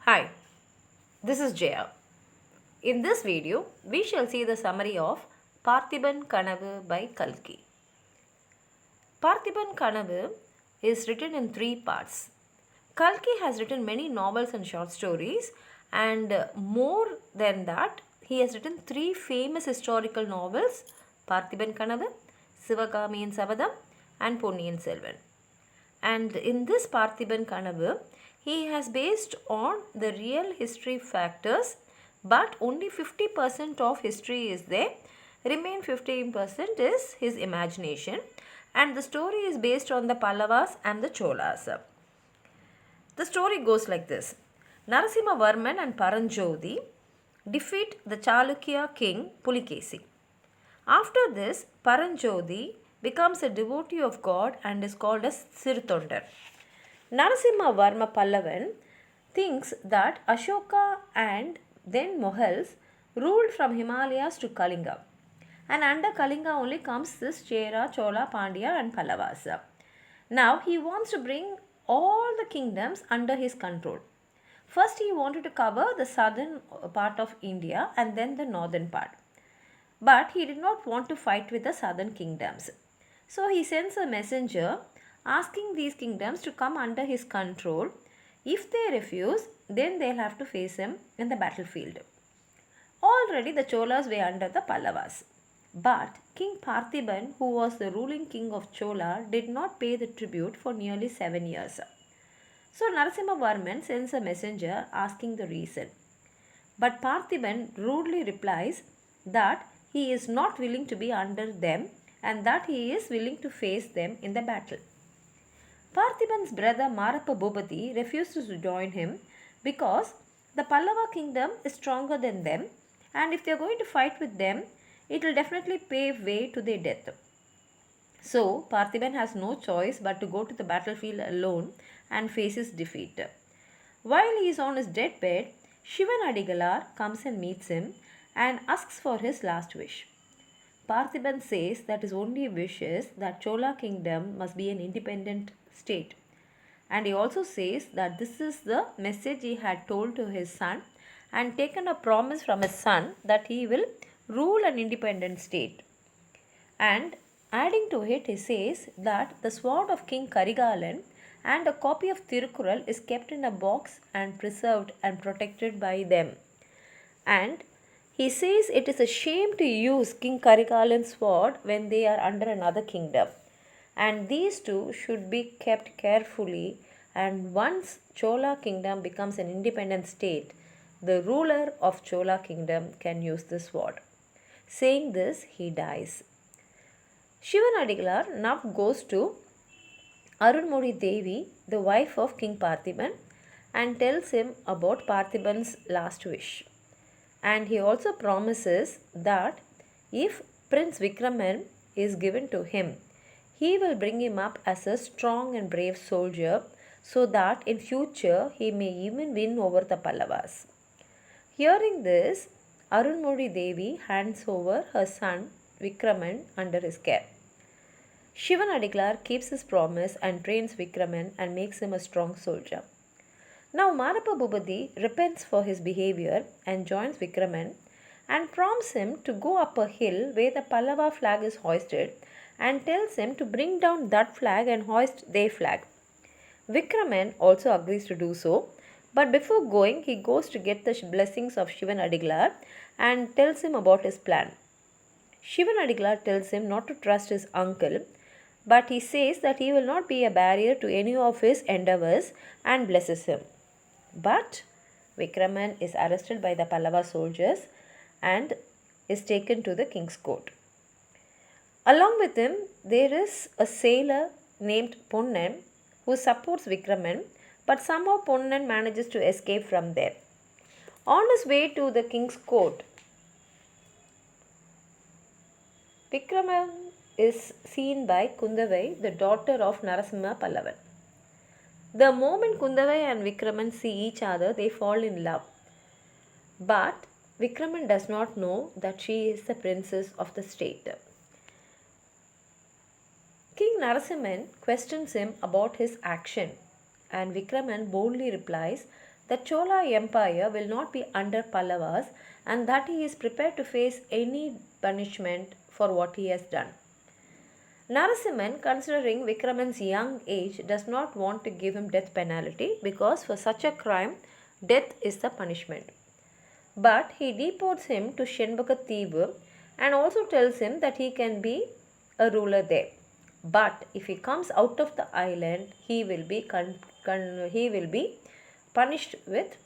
Hi, this is Jaya. In this video, we shall see the summary of Parthiban Kanavu by Kalki. Parthiban Kanavu is written in three parts. Kalki has written many novels and short stories, and more than that, he has written three famous historical novels: Parthiban Kanavu, Sivagamiyin Savadam, and Ponniyin Selvan. And in this Parthiban Kanavu, he has based on the real history factors, but only 50% of history is there. Remain 15% is his imagination, and the story is based on the Pallavas and the Cholas. The story goes like this. Narasimha Varman and Paranjodi defeat the Chalukya king Pulikesi. After this, Paranjodi becomes a devotee of God and is called as Sirthondar. Narasimha Varma Pallavan thinks that Ashoka and then Mughals ruled from Himalayas to Kalinga. And under Kalinga only comes this Chera, Chola, Pandya and Pallavas. Now he wants to bring all the kingdoms under his control. First he wanted to cover the southern part of India and then the northern part. But he did not want to fight with the southern kingdoms. So he sends a messenger asking these kingdoms to come under his control. If they refuse, then they'll have to face him in the battlefield. Already the Cholas were under the Pallavas. But King Parthiban, who was the ruling king of Chola, did not pay the tribute for nearly 7 years. So Narasimha Varman sends a messenger asking the reason. But Parthiban rudely replies that he is not willing to be under them and that he is willing to face them in the battle. Parthiban's brother Marappa Bhupati refuses to join him because the Pallava kingdom is stronger than them, and if they are going to fight with them, it will definitely pave way to their death. So Parthiban has no choice but to go to the battlefield alone and face his defeat. While he is on his deathbed, Shivan Adigalar comes and meets him and asks for his last wish. Parthiban says that his only wish is that Chola kingdom must be an independent state. And he also says that this is the message he had told to his son and taken a promise from his son that he will rule an independent state. And adding to it, he says that the sword of King Karigalan and a copy of Tirukural is kept in a box and preserved and protected by them. And he says it is a shame to use King Karigalan's sword when they are under another kingdom. And these two should be kept carefully, and once Chola kingdom becomes an independent state, the ruler of Chola kingdom can use the sword. Saying this, he dies. Shivanadigalar now goes to Arunmozhi Devi, the wife of King Parthiban, and tells him about Parthiban's last wish. And he also promises that if Prince Vikraman is given to him, he will bring him up as a strong and brave soldier so that in future he may even win over the Pallavas. Hearing this, Arunmozhi Devi hands over her son Vikraman under his care. Shivan Adigalar keeps his promise and trains Vikraman and makes him a strong soldier. Now Marappa Bhupati repents for his behavior and joins Vikraman and prompts him to go up a hill where the Pallava flag is hoisted and tells him to bring down that flag and hoist their flag. Vikraman also agrees to do so, but before going he goes to get the blessings of Shivan Adigalar and tells him about his plan. Shivan Adigalar tells him not to trust his uncle, but he says that he will not be a barrier to any of his endeavors and blesses him. But Vikraman is arrested by the Pallava soldiers and is taken to the king's court. Along with him, there is a sailor named Ponnan who supports Vikraman, but somehow Ponnan manages to escape from there. On his way to the king's court, Vikraman is seen by Kundavai, the daughter of Narasimha Pallavan. The moment Kundavai and Vikraman see each other, they fall in love. But Vikraman does not know that she is the princess of the state. King Narasimhan questions him about his action, and Vikraman boldly replies the Chola Empire will not be under Pallavas and that he is prepared to face any punishment for what he has done. Narasimhan, considering Vikraman's young age, does not want to give him death penalty because for such a crime, death is the punishment. But he deports him to Shenbaka and also tells him that he can be a ruler there. But if he comes out of the island, he will be punished with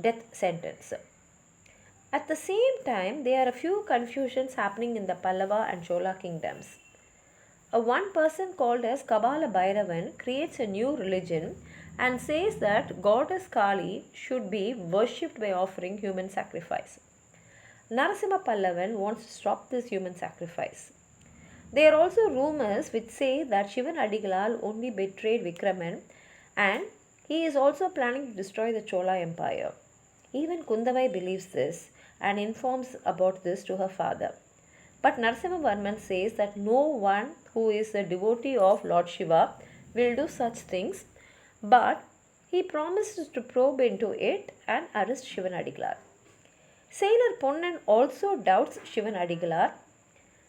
death sentence. At the same time, there are a few confusions happening in the Pallava and Chola kingdoms. One person called as Kabala Bhairavan creates a new religion and says that goddess Kali should be worshipped by offering human sacrifice. Narasimha Pallavan wants to stop this human sacrifice. There are also rumors which say that Shivan Adigalal only betrayed Vikraman and he is also planning to destroy the Chola Empire. Even Kundavai believes this and informs about this to her father. But Narasimha Varman says that no one who is a devotee of Lord Shiva will do such things, but he promises to probe into it and arrest Shivan Adigalar. Sailor Ponnan also doubts Shivan Adigalar,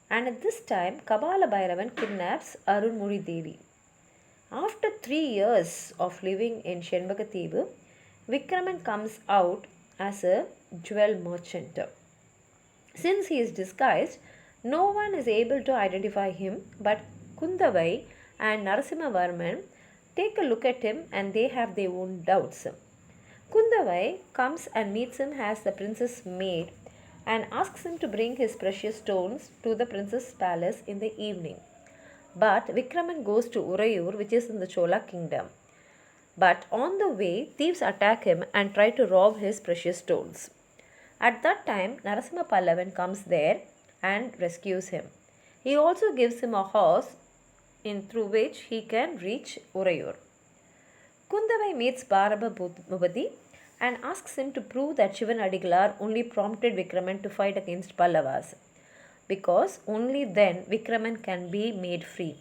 and at this time Kabala Bhairavan kidnaps Arunmuri Devi. After 3 years of living in Shenbaka Vikraman comes out as a jewel merchant. Since he is disguised, no one is able to identify him, but Kundavai and Narasimha Varman take a look at him and they have their own doubts. Kundavai comes and meets him as the princess maid and asks him to bring his precious stones to the princess' palace in the evening. But Vikraman goes to Urayur, which is in the Chola kingdom. But on the way, thieves attack him and try to rob his precious stones. At that time, Narasimha Pallavan comes there and rescues him. He also gives him a horse through which he can reach Urayur. Kundavai meets Bharaba Bhubati and asks him to prove that Shivan Adigalar only prompted Vikraman to fight against Pallavas, because only then Vikraman can be made free.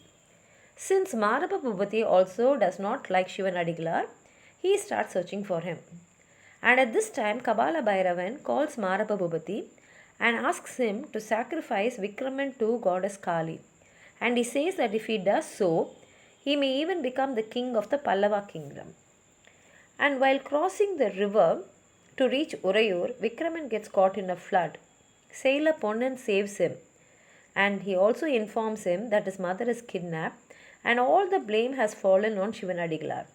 Since Maraba Bhubati also does not like Shivan Adigalar, he starts searching for him. And at this time, Kabala Bhairavan calls Maraba Bhubati and asks him to sacrifice Vikraman to goddess Kali. And he says that if he does so, he may even become the king of the Pallava kingdom. And while crossing the river to reach Urayur, Vikraman gets caught in a flood. Sailor Ponnan saves him, and he also informs him that his mother is kidnapped and all the blame has fallen on Shivan Adigalar.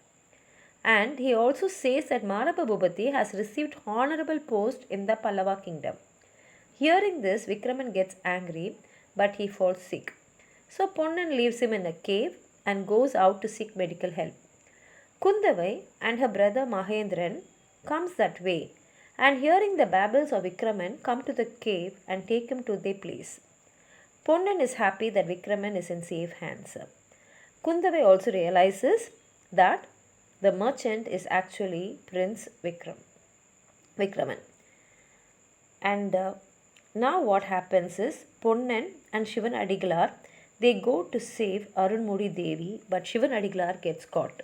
And he also says that Maraba Bhubati has received honorable post in the Pallava kingdom. Hearing this, Vikraman gets angry, but he falls sick. So Ponnan leaves him in a cave and goes out to seek medical help. Kundavai and her brother Mahendran comes that way, and hearing the babbles of Vikraman, come to the cave and take him to their place. Ponnan is happy that Vikraman is in safe hands. Kundavai also realizes that the merchant is actually Prince Vikraman. And now what happens is Ponnan and Shivan Adigalar, they go to save Arunmuri Devi, but Shivan Adigalar gets caught.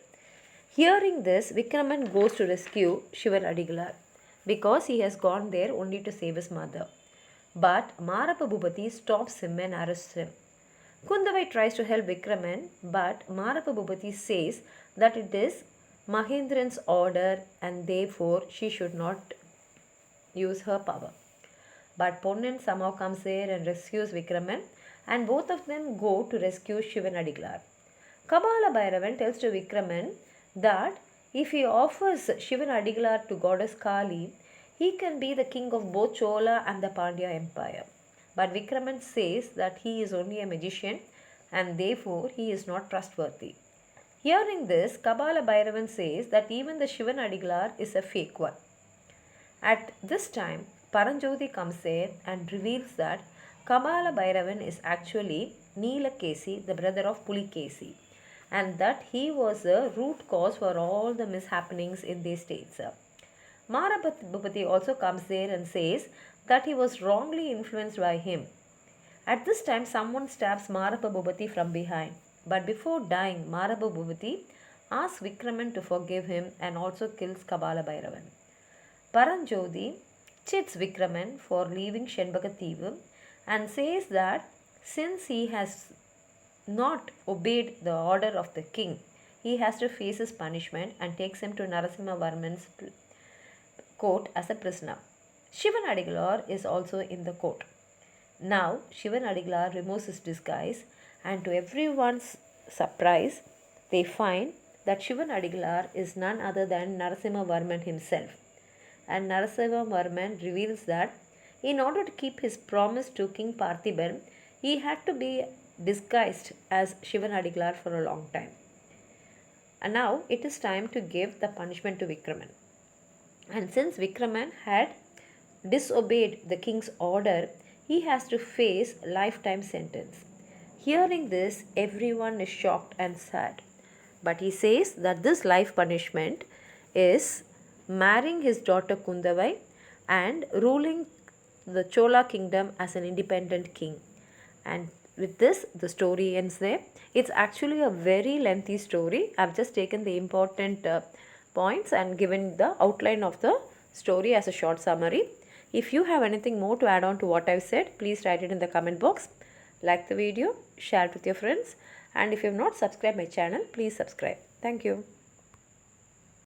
Hearing this, Vikraman goes to rescue Shivan Adigalar because he has gone there only to save his mother. But Marapa Bhubati stops him and arrests him. Kundavai tries to help Vikraman, but Marapa Bhubati says that it is Mahendran's order and therefore she should not use her power. But Ponnan somehow comes there and rescues Vikraman, and both of them go to rescue Shivan Adigalar. Kabala Bhairavan tells to Vikraman that if he offers Shivan Adigalar to goddess Kali, he can be the king of both Chola and the Pandya Empire. But Vikraman says that he is only a magician and therefore he is not trustworthy. Hearing this, Kabala Bhairavan says that even the Shivan Adigalar is a fake one. At this time, Paranjoti comes there and reveals that Kabala Bhairavan is actually Neelakesi, the brother of Pulikesi, and that he was the root cause for all the mishappenings in these states. Marabhupati also comes there and says that he was wrongly influenced by him. At this time, someone stabs Marabhupati from behind. But before dying, Marabhupati asks Vikraman to forgive him and also kills Kabala Bhairavan. Paranjodi chits Vikraman for leaving Shenbagativu and says that since he has not obeyed the order of the king, he has to face his punishment and takes him to Narasimhavarman's court as a prisoner. Shivan Adigalar is also in the court. Now, Shivan Adigalar removes his disguise, and to everyone's surprise, they find that Shivan Adigalar is none other than Narasimhavarman himself. And Narasimhavarman reveals that in order to keep his promise to King Parthiban, he had to be disguised as Shivan Adigalar for a long time. And now it is time to give the punishment to Vikraman. And since Vikraman had disobeyed the king's order, he has to face lifetime sentence. Hearing this, everyone is shocked and sad. But he says that this life punishment is marrying his daughter Kundavai and ruling the Chola kingdom as an independent king. And with this, the story ends there. It's actually a very lengthy story. I've just taken the important points and given the outline of the story as a short summary. If you have anything more to add on to what I've said, please write it in the comment box. Like the video, share it with your friends, and if you have not subscribed my channel, please subscribe. Thank you.